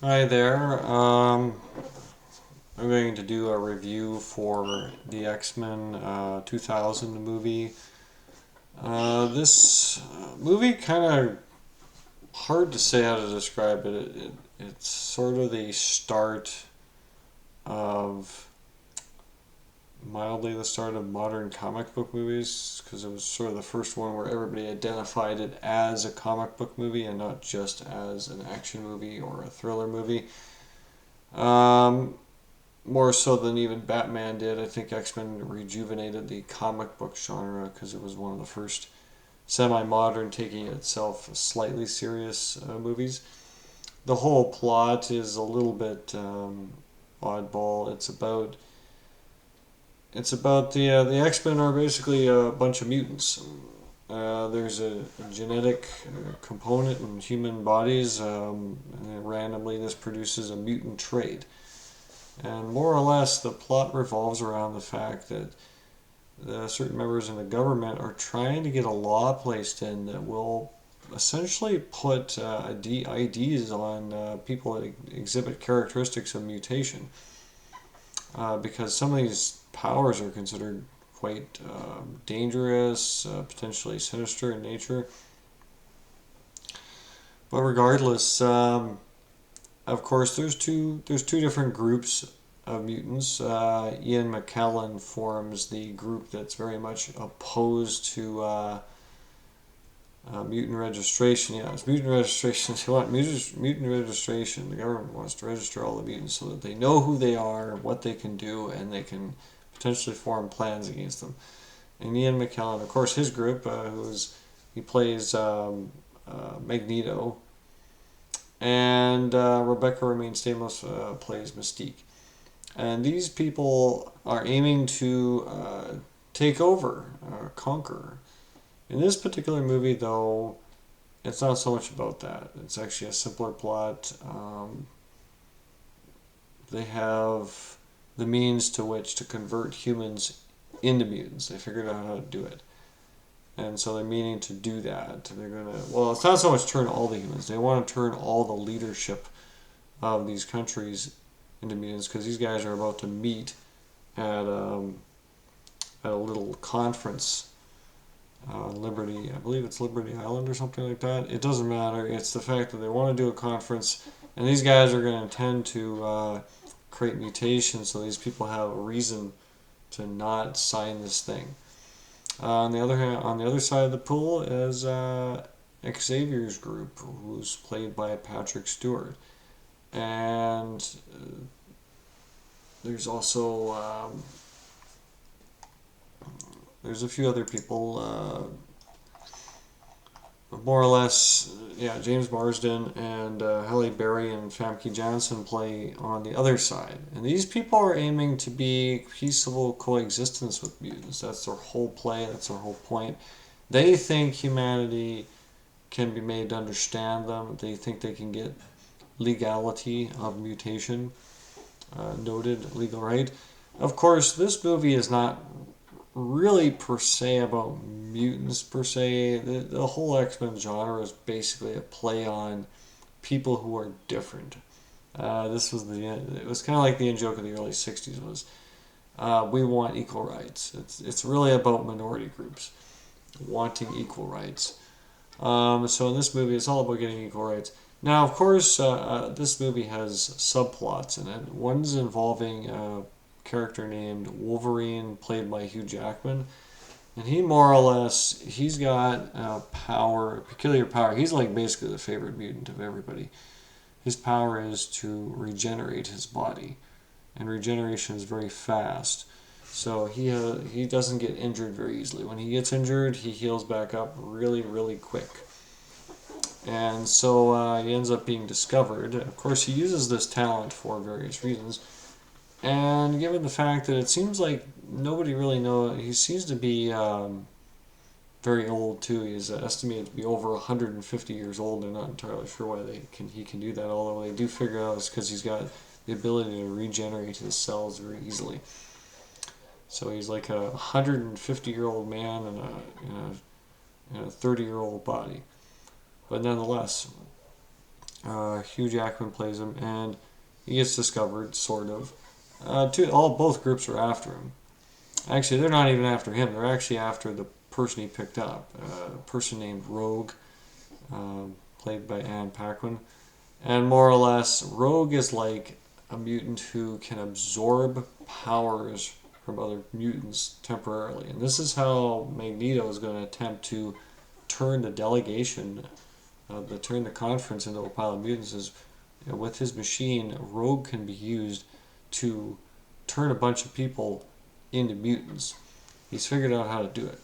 Hi there. I'm going to do a review for the X-Men 2000 movie. This movie kind of hard to say how to describe it. It's sort of the start of mildly the start of modern comic book movies because it was sort of the first one where everybody identified it as a comic book movie and not just as an action movie or a thriller movie. Um, More so than even Batman did. I think X Men rejuvenated the comic book genre because it was one of the first semi modern, taking itself slightly serious movies. The whole plot is a little bit oddball. It's about the X Men are basically a bunch of mutants. There's a genetic component in human bodies, and then randomly this produces a mutant trait. And more or less, the plot revolves around the fact that certain members in the government are trying to get a law placed in that will essentially put IDs on people that exhibit characteristics of mutation, because some of these powers are considered quite dangerous, potentially sinister in nature. But regardless, of course, there's two different groups of mutants. Ian McKellen forms the group that's very much opposed to mutant registration. Yeah, it's mutant registration. They want mutant registration. The government wants to register all the mutants so that they know who they are, what they can do, and they can potentially form plans against them. And Ian McKellen, of course, his group, he plays Magneto, and Rebecca Romaine Stamos plays Mystique. And these people are aiming to take over, conquer. In this particular movie, though, it's not so much about that. It's actually a simpler plot. They have the means to which to convert humans into mutants. They figured out how to do it. And so they're meaning to do that. They're gonna. Well, it's not so much turn all the humans. They want to turn all the leadership of these countries into mutants because these guys are about to meet at at a little conference Liberty. I believe it's Liberty Island or something like that. It doesn't matter. It's the fact that they want to do a conference, and these guys are going to intend to create mutations so these people have a reason to not sign this thing. On the other hand, on the other side of the pool is Xavier's group, who's played by Patrick Stewart, and there's also there's a few other people, more or less. Yeah, James Marsden and Halle Berry and Famke Janssen play on the other side, and these people are aiming to be peaceful coexistence with mutants. That's their whole play. That's their whole point. They think humanity can be made to understand them. They think they can get legality of mutation, noted legal right. Of course, this movie is not really per se about mutants per se. The whole X Men genre is basically a play on people who are different. This was the It was kind of like the in joke of the early '60s was we want equal rights. It's really about minority groups wanting equal rights. So in this movie, it's all about getting equal rights. Now, of course, this movie has subplots in it. One's involving a character named Wolverine, played by Hugh Jackman, and he more or less he's got a power, a peculiar power. He's like basically the favorite mutant of everybody. His power is to regenerate his body, and regeneration is very fast. So he doesn't get injured very easily. When he gets injured, he heals back up really quick. And so he ends up being discovered. Of course, he uses this talent for various reasons. And given the fact that it seems like nobody really knows, he seems to be very old too. He's estimated to be over 150 years old. They're not entirely sure why he can do that. Although they do figure out it's because he's got the ability to regenerate his cells very easily. So he's like a 150-year-old man in a 30-year-old body. But nonetheless, Hugh Jackman plays him, and he gets discovered, sort of. Both groups are after him. Actually, they're not even after him. They're actually after the person he picked up, a person named Rogue, played by Anne Paquin. And more or less, Rogue is like a mutant who can absorb powers from other mutants temporarily. And this is how Magneto is going to attempt to turn the delegation, turn the conference into a pile of mutants. Is, with his machine, Rogue can be used to turn a bunch of people into mutants. He's figured out how to do it.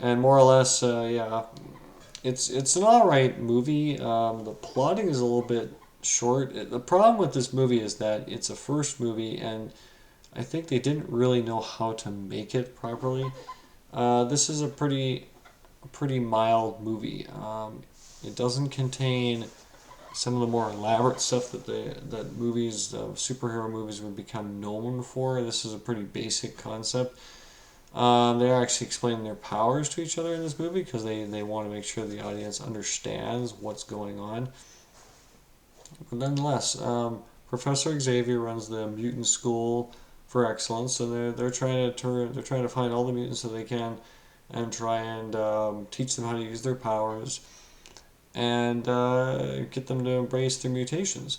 And more or less, it's an alright movie. The plotting is a little bit short. The problem with this movie is that it's a first movie, and I think they didn't really know how to make it properly. This is a pretty mild movie. It doesn't contain some of the more elaborate stuff that movies, superhero movies, would become known for. This is a pretty basic concept. They're actually explaining their powers to each other in this movie because they want to make sure the audience understands what's going on. But nonetheless, Professor Xavier runs the mutant school for excellence, and they're trying to find all the mutants that they can, and try and teach them how to use their powers, and get them to embrace their mutations.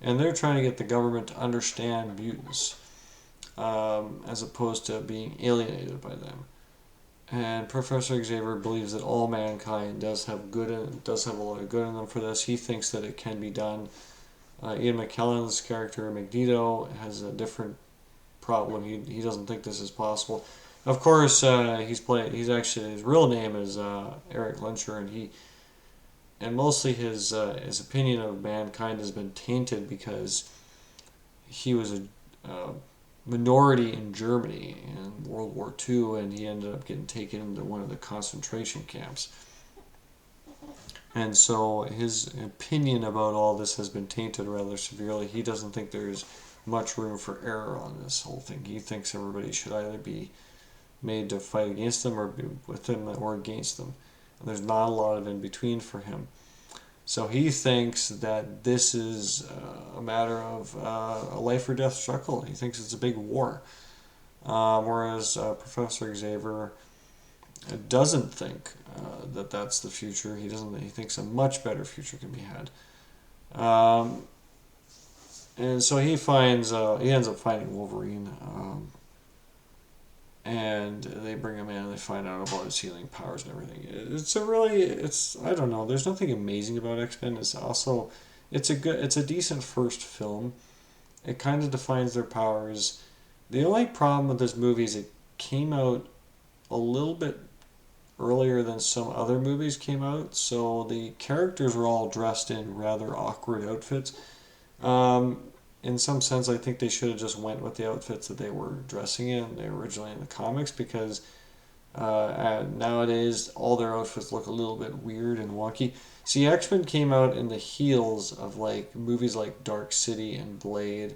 And they're trying to get the government to understand mutants, as opposed to being alienated by them. And Professor Xavier believes that all mankind does have a lot of good in them for this. He thinks that it can be done. Ian McKellen's character Magneto has a different problem. He doesn't think this is possible. Of course, he's actually, his real name is Eric Lyncher, and mostly his opinion of mankind has been tainted because he was a minority in Germany in World War II, and he ended up getting taken into one of the concentration camps. And so his opinion about all this has been tainted rather severely. He doesn't think there's much room for error on this whole thing. He thinks everybody should either be made to fight against them or be with them or against them. And there's not a lot of in between for him. So he thinks that this is a matter of a life or death struggle. He thinks it's a big war. Whereas Professor Xavier doesn't think that that's the future. He doesn't. He thinks a much better future can be had. And so he ends up finding Wolverine, and they bring him in and they find out about his healing powers and everything. I don't know. There's nothing amazing about X-Men. It's a decent first film. It kind of defines their powers. The only problem with this movie is it came out a little bit earlier than some other movies came out, so the characters were all dressed in rather awkward outfits. In some sense, I think they should have just went with the outfits that they were dressing in originally in the comics, because nowadays all their outfits look a little bit weird and wonky. See, X-Men came out in the heels of like movies like Dark City and Blade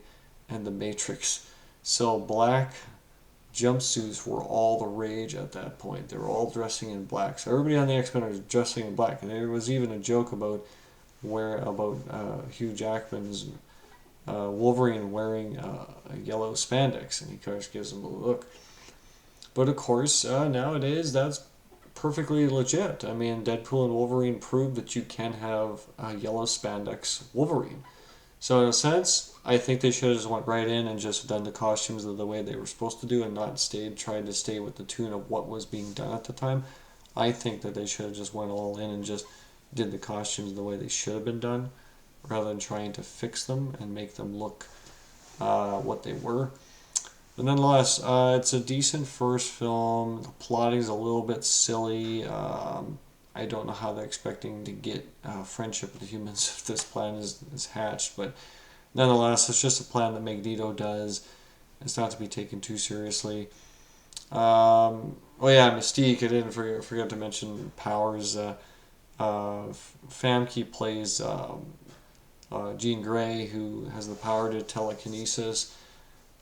and The Matrix, so black jumpsuits were all the rage at that point. They were all dressing in black, so everybody on the X-Men was dressing in black, and there was even a joke about Hugh Jackman's Wolverine wearing a yellow spandex, and he kind of gives him a look. But of course, nowadays that's perfectly legit. I mean, Deadpool and Wolverine proved that you can have a yellow spandex Wolverine. So in a sense, I think they should have just went right in and just done the costumes the way they were supposed to do, and not tried to stay with the tune of what was being done at the time. I think that they should have just went all in and just did the costumes the way they should have been done, rather than trying to fix them and make them look what they were. But nonetheless, it's a decent first film. The plotting is a little bit silly. I don't know how they're expecting to get friendship with the humans if this plan is hatched, but nonetheless, it's just a plan that Magneto does. It's not to be taken too seriously. Mystique, I didn't forget to mention powers. Famke plays Jean Grey, who has the power to telekinesis.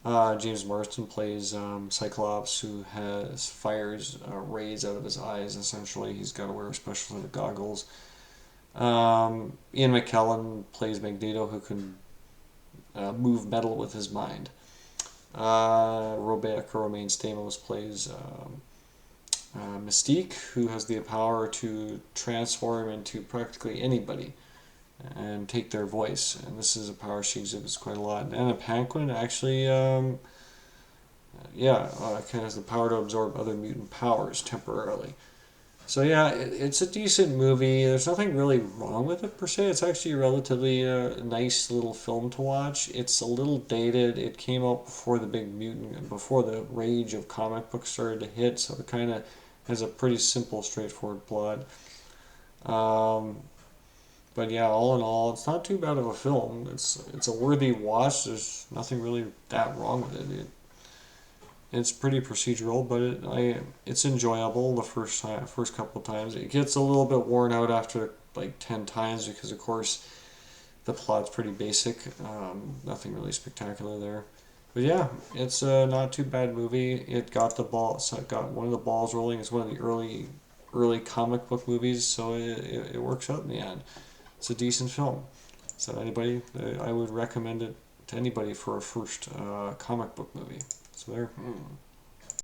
James Marsden plays Cyclops, who fires rays out of his eyes. Essentially, he's got to wear a special set of goggles. Ian McKellen plays Magneto, who can move metal with his mind. Rebecca Romaine Stamos plays Mystique, who has the power to transform into practically anybody and take their voice. And this is a power she exhibits quite a lot. And Anna Paquin actually, kind of has the power to absorb other mutant powers temporarily. So yeah, it's a decent movie. There's nothing really wrong with it per se. It's actually a relatively nice little film to watch. It's a little dated. It came out before the big mutant, before the rage of comic books started to hit. So it kind of has a pretty simple, straightforward plot. Um, but yeah, all in all, it's not too bad of a film. It's a worthy watch. There's nothing really that wrong with it. It's pretty procedural, but it's enjoyable the first couple of times. It gets a little bit worn out after like 10 times because, of course, the plot's pretty basic. Nothing really spectacular there. But yeah, it's a not too bad movie. It got the ball, so it got one of the balls rolling. It's one of the early comic book movies, so it works out in the end. It's a decent film. So anybody, I would recommend it to anybody for a first comic book movie. So there.